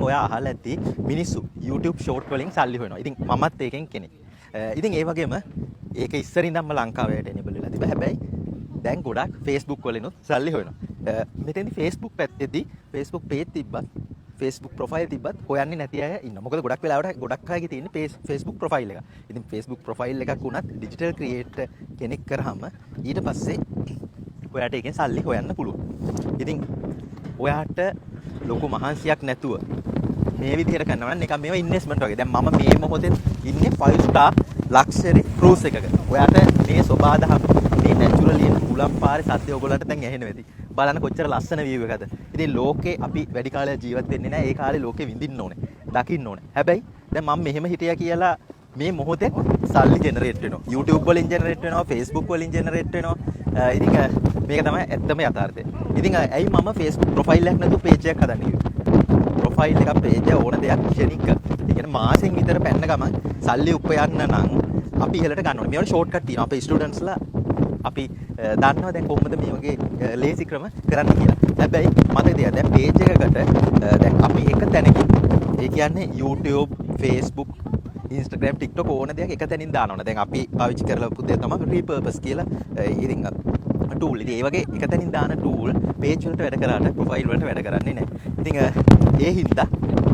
ඔයා අහලා ඇති මිනිස්සු YouTube short වලින් සල්ලි හොයනවා. ඉතින් මමත් ඒකෙන් කෙනෙක්. ඉතින් ඒ වගේම ඒක ඉස්සරින් ඉඳන්ම ලංකාවට එනබල් වෙලා තිබ්බා. හැබැයි දැන් ගොඩක් Facebook වලිනුත් සල්ලි හොයනවා. මෙතෙන්දි Facebook පැත්තේදී Facebook page තිබ්බත් Facebook profile තිබ්බත් හොයන්නේ නැති අය ඉන්නවා. මොකද ගොඩක් වෙලාවට ගොඩක් අයගේ තියෙන්නේ Facebook profile එක. ඉතින් Facebook profile එකක් වුණත් digital creator කෙනෙක් කරාම ඊට පස්සේ ඔයාට ඒකෙන් සල්ලි හොයන්න පුළුවන්. ඉතින් ඔයාට ලොකු මහන්සියක් නැතුව මේ විදිහට කරනවා නම් නිකන් මේවා ඉන්වෙස්ට්මන්ට් වගේ. දැන් මම මේ මොහොතේ ඉන්නේ 5 star luxury cruise එකක. ඔයාට මේ සබාදහම් මේ නැචරලි එන කුලම් පාරේ සද්ද ඔයගොල්ලන්ට දැන් ඇහෙනවා ඇති. බලන්න කොච්චර ලස්සන view එකද. ඉතින් ලෝකේ අපි වැඩි කාලයක් ජීවත් වෙන්නේ නැහැ. ඒ කාලේ ලෝකෙ විඳින්න ඕනේ. දකින්න ඕනේ. හැබැයි දැන් මම මෙහෙම හිටියා කියලා මේ මොහොතේ සල්ලි ජෙනරේට් වෙනවා. YouTube වලින් ජෙනරේට් වෙනවා, Facebook වලින් ජෙනරේට් වෙනවා. ඉතින් මේක තමයි ඇත්තම යථාර්ථය. ඉතින් ඇයි මම Facebook ප්‍රොෆයිල් එකක් නැතුව page එකක් හදන්නේ කිව්වේ? ප්‍රොෆයිල් එකක් page එක ඕන දෙයක් ක්ෂණික. ඒ කියන්නේ මාසෙන් විතර පැන්න ගමන් සල්ලි උපයන්න නම් අපි ඉහළට ගන්න ඕනේ. මේවට ෂෝට් කට් තියෙනවා. අපේ ස්ටුඩන්ට්ස්ලා අපි දන්නවා දැන් කොහොමද මේ වගේ ලේසි ක්‍රම කරන්න කියලා. හැබැයි මතක තියාගන්න දැන් page එකකට දැන් අපි එක තැනකින් ඒ කියන්නේ YouTube, Facebook, Instagram, TikTok ඕන දෙයක් එක තැනින් දානවා. දැන් අපි පාවිච්චි කරලා පුතේ තමයි repurpose කියලා ඉතින් tool. ඉතින් ඒ වගේ එක තැනින් දාන tool page වලට වැඩ කරාට profile වලට වැඩ කරන්නේ නැහැ. ඉතින් ඒ හින්දා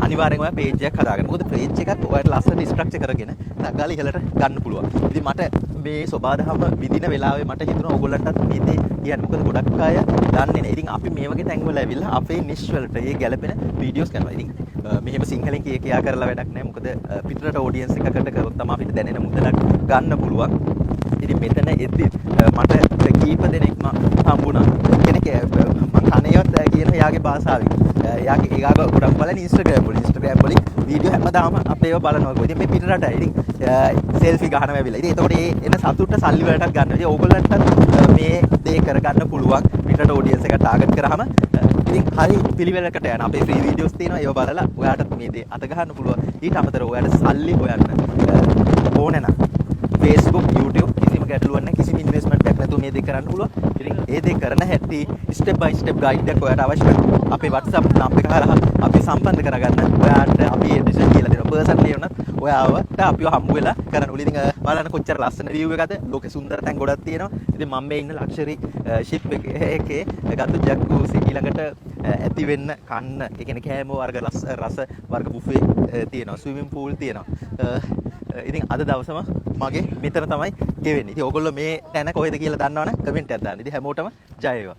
අනිවාර්යෙන් ඔයා page එකක් හදාගන්න. මොකද page එකක් ඔයාලට ලස්සන structure කරගෙන නැගාලා ඉහළට ගන්න පුළුවන්. ඉතින් මට මේ සබාදහම විදින වෙලාවේ මට හිතුණා ඕගොල්ලන්ටත් මේ දේ කියන්න. මොකද ගොඩක් අය දන්නේ නැහැ. ඉතින් අපි මේ වගේ තැන්වල ඇවිල්ලා අපේ niche වලට ඒ ගැළපෙන වීඩියෝස් කරනවා. ඉතින් මෙහෙම සිංහලෙන් කියා කරලා වැඩක් නැහැ. මොකද පිටරට audience එකකට කරොත් තමයි අපිට දැනෙන මුදලක් ගන්න පුළුවන්. ඉතින් මෙතන එද්දි මට කීප දෙනෙක්ම හම්බුණා. කෙනෙක් මම කණේවත් කියන එයාගේ භාෂාවෙන්. එයාගේ ගොඩක් බලන Instagram වලින් වීඩියෝ හැමදාම අපේව බලනවා. ඉතින් මේ පිටරට ඉතින් සෙල්ෆි ගහනවා ඇවිල්ලා. ඉතින් එතකොට ඒ එන සතුට සල්ලි වලටත් ගන්න. ඉතින් ඕගොල්ලන්ට මේ දේ කරගන්න පුළුවන්. පිටරට audience එක ටාගට් කරාම ඉතින් හරි පිළිවෙලකට යන අපේ ෆ්‍රී වීඩියෝස් තියෙනවා. ඒව බලලා ඔයාට මේ දේ අත ගන්න පුළුවන්. ඊට අමතරව ඔයාට සල්ලි හොයන්න ඕනේ නම් Facebook, YouTube කිසිම ගැටලුවක් නැහැ. කිසිම ඉන්වෙස්ට්මන්ට් එකක් නැතුව මේ දේ කරන්න පුළුවන්. ඉතින් ඒ දේ කරන හැටි ස්ටෙප් බයි ස්ටෙප් ගයිඩ් එකක් ඔයාට අවශ්‍ය වෙනවා. අපේ WhatsApp නම්බර් එක හරහා අපි සම්බන්ධ කරගන්න ඔයාට අපි ඒ ඩිසිෂන් කියලා දෙනවා. පර්සනලි වුණත් ඔයාවට අපිව හම්බ වෙලා කරන්න ඕනේ. ඉතින් බලන්න කොච්චර ලස්සන view එකද. ලෝකේ සුන්දර තැන් ගොඩක් තියෙනවා. ඉතින් මම මේ ඉන්න ලක්ෂරි ෂිප් එකේ ගත්ත ජැක්කුසි ඊළඟට ඇති වෙන්න කන්න ඒ කියන්නේ කෑම වර්ග රස වර්ග බුෆේ තියෙනවා. ස්විමින් pool තියෙනවා. ඉතින් අද දවසම මගේ මෙතන තමයි ගෙවෙන්නේ. ඉතින් ඕගොල්ලෝ මේ තැන කොහෙද කියලා දන්නවනම් කමෙන්ට් එකක් දාන්න. ඉතින් හැමෝටම ජය වේවා.